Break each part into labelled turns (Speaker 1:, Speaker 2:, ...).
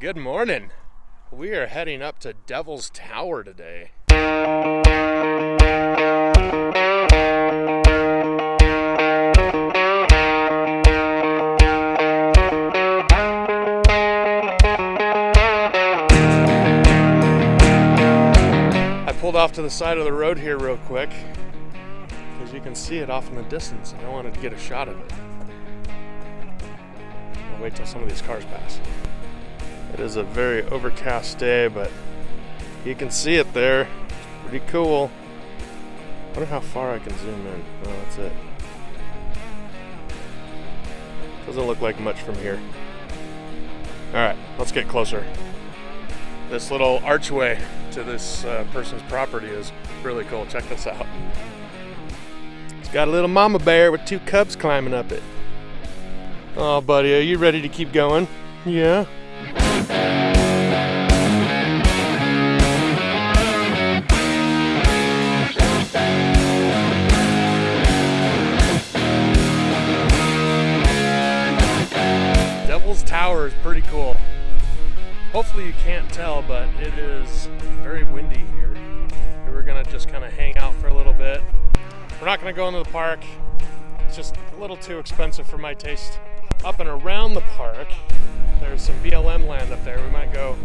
Speaker 1: Good morning. We are heading up to Devil's Tower today. I pulled off to the side of the road here real quick because you can see it off in the distance and I wanted to get a shot of it. I'll wait till some of these cars pass. It is a very overcast day, but you can see it there. It's pretty cool. I wonder how far I can zoom in. Oh, that's it. Doesn't look like much from here. Alright, let's get closer. This little archway to this person's property is really cool. Check this out. It's got a little mama bear with two cubs climbing up it. Oh, buddy, are you ready to keep going? Yeah? Devil's Tower is pretty cool. Hopefully you can't tell, but it is very windy here. We're gonna just kind of hang out for a little bit. We're not gonna go into the park. It's just a little too expensive for my taste. Up and around the park, there's some BLM land up there. We might go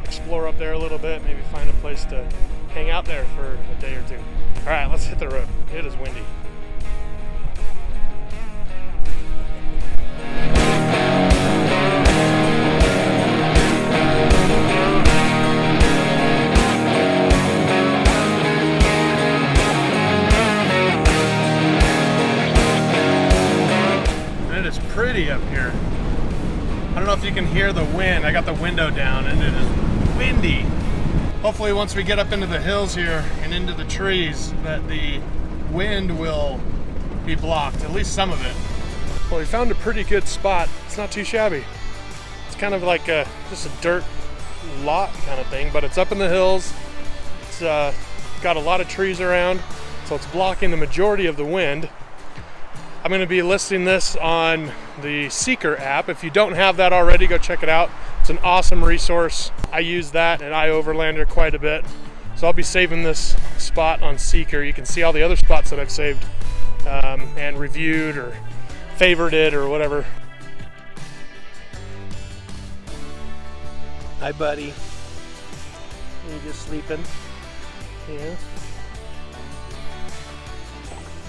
Speaker 1: explore up there a little bit, maybe find a place to hang out there for a day or two. All right, let's hit the road. It is windy. Pretty up here. I don't know if you can hear the wind. I got the window down and it is windy. Hopefully once we get up into the hills here and into the trees that the wind will be blocked, at least some of it. Well, we found a pretty good spot. It's not too shabby. It's kind of like just a dirt lot kind of thing, but it's up in the hills. It's got a lot of trees around, so it's blocking the majority of the wind. I'm going to be listing this on the Seeker app. If you don't have that already, go check it out. It's an awesome resource. I use that and I overlander quite a bit. So I'll be saving this spot on Seeker. You can see all the other spots that I've saved and reviewed or favorited or whatever. Hi, buddy. Are you just sleeping? Yeah.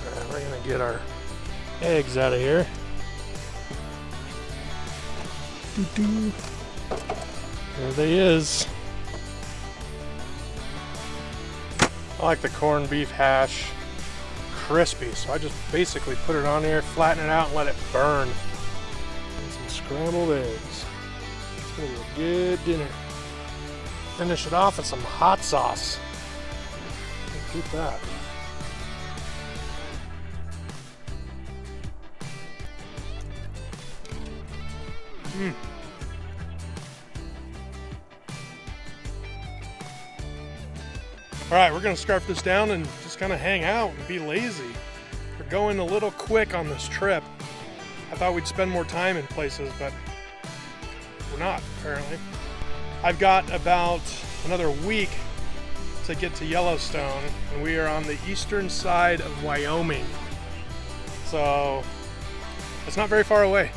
Speaker 1: All right, we're going to get our eggs out of here. There they is. I like the corned beef hash crispy, so I just basically put it on here, flatten it out, and let it burn. And some scrambled eggs. It's gonna be a good dinner. Finish it off with some hot sauce. Keep that. All right, we're gonna scarf this down and just kind of hang out and be lazy. We're going a little quick on this trip. I thought we'd spend more time in places, but we're not, apparently. I've got about another week to get to Yellowstone, and we are on the eastern side of Wyoming. So it's not very far away.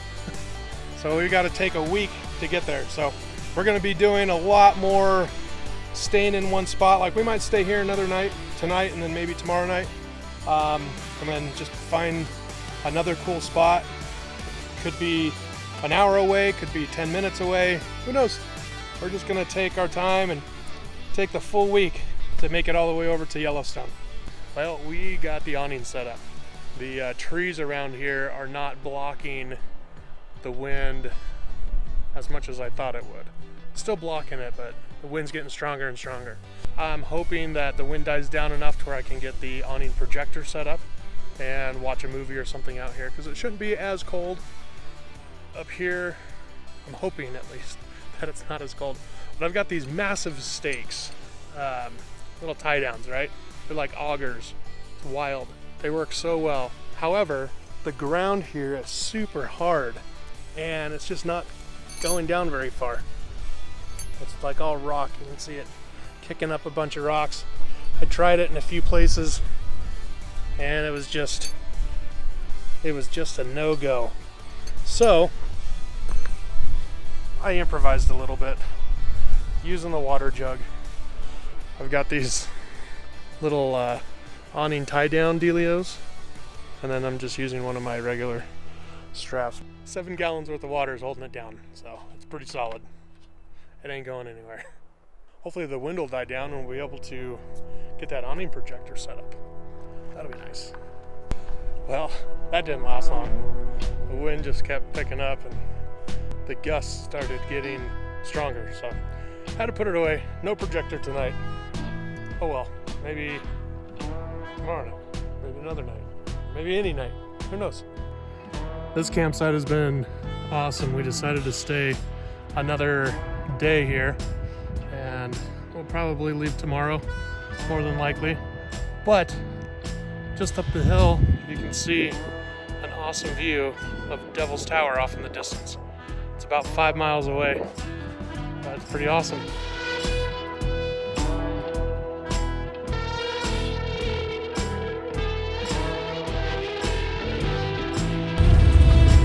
Speaker 1: So we got to take a week to get there. So we're going to be doing a lot more staying in one spot. Like we might stay here another night tonight and then maybe tomorrow night. And then just find another cool spot. Could be an hour away, could be 10 minutes away. Who knows? We're just going to take our time and take the full week to make it all the way over to Yellowstone. Well, we got the awning set up. The trees around here are not blocking the wind as much as I thought it would. Still blocking it, but the wind's getting stronger and stronger. I'm hoping that the wind dies down enough to where I can get the awning projector set up and watch a movie or something out here, because it shouldn't be as cold up here. I'm hoping at least that it's not as cold. But I've got these massive stakes, little tie downs, right? They're like augers. It's wild. They work so well. However, the ground here is super hard and it's just not going down very far. like all rock. You can see it kicking up a bunch of rocks. I tried it in a few places and it was just a no-go. So I improvised a little bit using the water jug. I've got these little awning tie-down dealios, and then I'm just using one of my regular straps. 7 gallons worth of water is holding it down, so it's pretty solid. It ain't going anywhere. Hopefully the wind will die down and we'll be able to get that awning projector set up. That'll be nice. Well, that didn't last long. The wind just kept picking up and the gusts started getting stronger, so I had to put it away. No projector tonight. Oh well, maybe tomorrow night, maybe another night, maybe any night, who knows. This campsite has been awesome. We decided to stay another day here and we'll probably leave tomorrow, more than likely. But just up the hill, you can see an awesome view of Devil's Tower off in the distance. It's about 5 miles away. That's pretty awesome.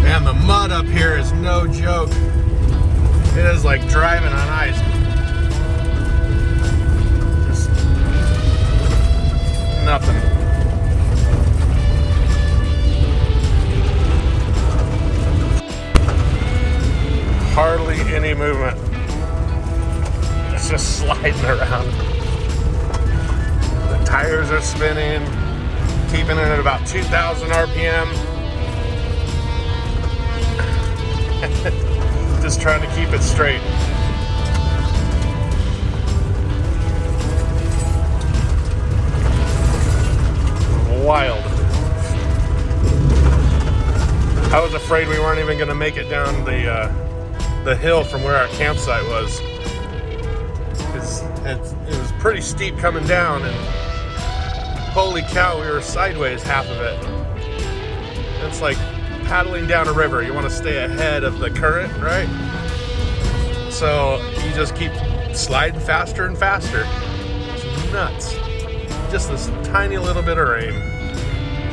Speaker 1: Man, the mud up here is no joke. It is like driving on ice. Just nothing. Hardly any movement. It's just sliding around. The tires are spinning, keeping it at about 2,000 RPM. Just trying to keep it straight. Wild. I was afraid we weren't even going to make it down the hill from where our campsite was. It was pretty steep coming down, and holy cow, we were sideways half of it. It's like paddling down a river. You want to stay ahead of the current, right? So you just keep sliding faster and faster. It's nuts. Just this tiny little bit of rain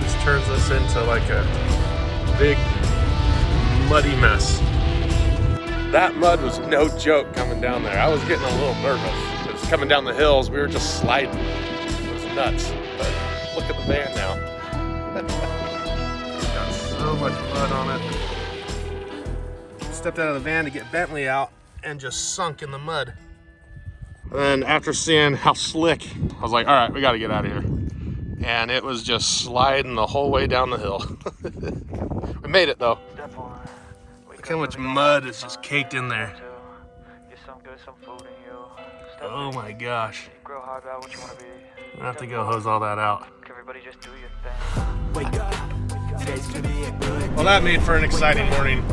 Speaker 1: just turns us into like a big muddy mess. That mud was no joke coming down there. I was getting a little nervous. It was coming down the hills. We were just sliding. It was nuts. But look at the van now. Got so much mud on it. Stepped out of the van to get Bentley out and just sunk in the mud. And after seeing how slick, I was like, all right, we got to get out of here. And it was just sliding the whole way down the hill. We made it though. Look how much mud is just caked in there. Oh my gosh. I'm gonna have to go hose all that out. Well, that made for an exciting morning.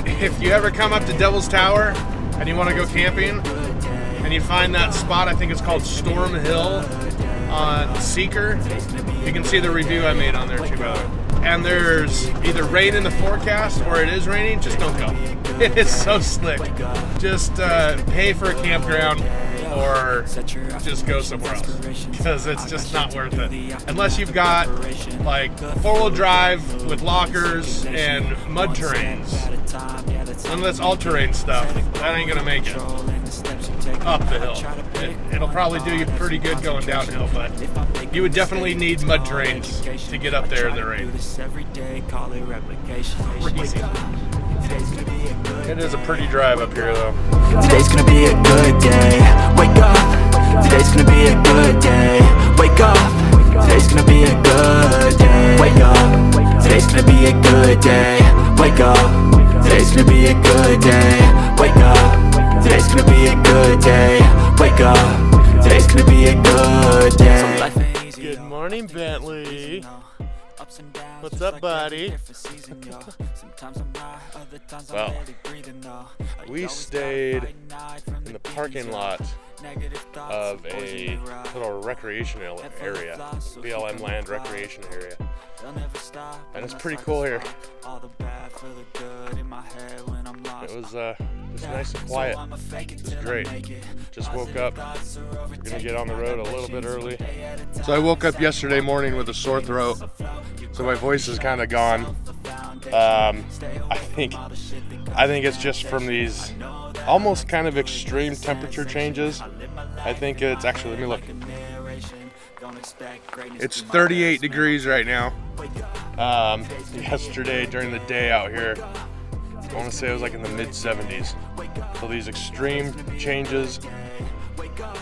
Speaker 1: If you ever come up to Devil's Tower and you want to go camping and you find that spot, I think it's called Storm Hill on Seeker, you can see the review I made on there too, by the way. And there's either rain in the forecast or it is raining, just don't go. It is so slick. Just pay for a campground or just go somewhere else, because it's just not worth it. Unless you've got like 4-wheel drive with lockers and mud terrains. None of this all-terrain stuff, that ain't gonna make it up the hill. It'll probably do you pretty good going downhill, but you would definitely need mud terrains to get up there in the rain. Crazy. It is a pretty drive up here though.
Speaker 2: Today's gonna be a good day. Wake up. Today's gonna be a good day. Wake up. Today's gonna be a good day. Wake up. Today's gonna be a good day. Wake up. Today's gonna be a good day. Wake up. Today's gonna be a good day. Wake up. Today's gonna be a good day.
Speaker 1: Good morning, Bentley. What's up, buddy? Well, we stayed in the parking lot of a little recreational area, BLM land recreation area. and it's pretty cool here. It was nice and quiet. It was great. Just woke up. Gonna get on the road a little bit early. So I woke up yesterday morning with a sore throat, so my voice is kind of gone. I think it's just from these almost kind of extreme temperature changes. I think it's actually, let me look. It's 38 degrees right now. Yesterday during the day out here, I want to say it was like in the mid 70s. So these extreme changes,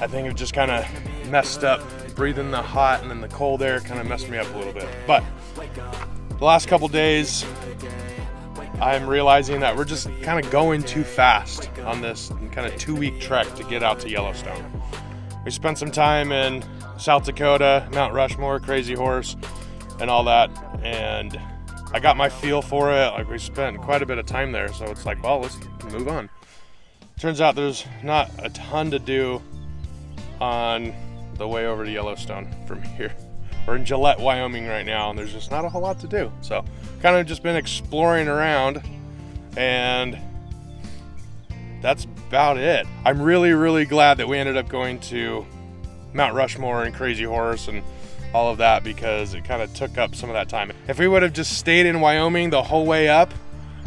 Speaker 1: I think it just kind of messed up. Breathing the hot and then the cold air kind of messed me up a little bit. But the last couple days, I'm realizing that we're just kind of going too fast on this kind of 2-week trek to get out to Yellowstone. We spent some time in South Dakota, Mount Rushmore, Crazy Horse, and all that, and I got my feel for it. Like, we spent quite a bit of time there, so it's like, well, let's move on. Turns out there's not a ton to do on the way over to Yellowstone from here. We're in Gillette, Wyoming right now, and there's just not a whole lot to do. So kind of just been exploring around, and that's about it. I'm really, really glad that we ended up going to Mount Rushmore and Crazy Horse and all of that, because it kind of took up some of that time. If we would have just stayed in Wyoming the whole way up,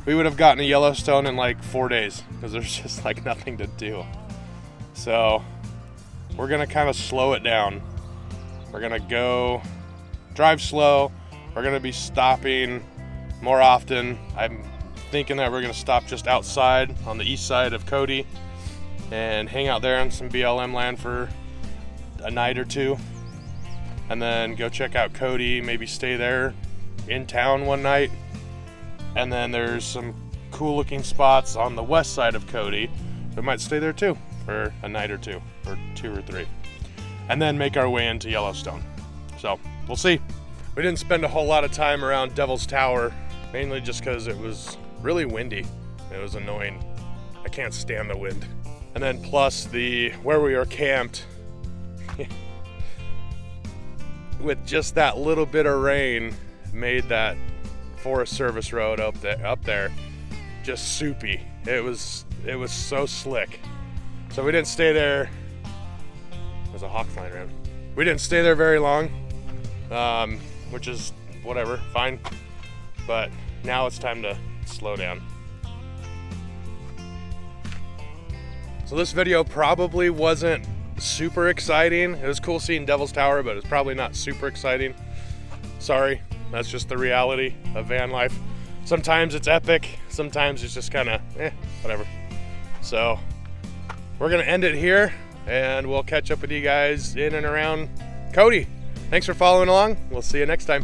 Speaker 1: we would have gotten to Yellowstone in like 4 days, because there's just like nothing to do. So we're gonna kind of slow it down. We're gonna go drive slow. We're gonna be stopping more often. I'm thinking that we're gonna stop just outside on the east side of Cody and hang out there on some BLM land for a night or two, and then go check out Cody, maybe stay there in town one night. And then there's some cool looking spots on the west side of Cody. We might stay there too for a night or two, or 2 or 3. And then make our way into Yellowstone. So we'll see. We didn't spend a whole lot of time around Devil's Tower, mainly just because it was really windy. It was annoying. I can't stand the wind. And then plus where we are camped, with just that little bit of rain, made that Forest Service road up there just soupy. It was so slick. So we didn't stay there. There's a hawk flying around. We didn't stay there very long, which is whatever, fine. But now it's time to slow down. So this video probably wasn't super exciting. It was cool seeing Devil's Tower, but it's probably not super exciting. Sorry, that's just the reality of van life. Sometimes it's epic, sometimes it's just kind of whatever. So we're gonna end it here, and we'll catch up with you guys in and around Cody. Thanks for following along. We'll see you next time.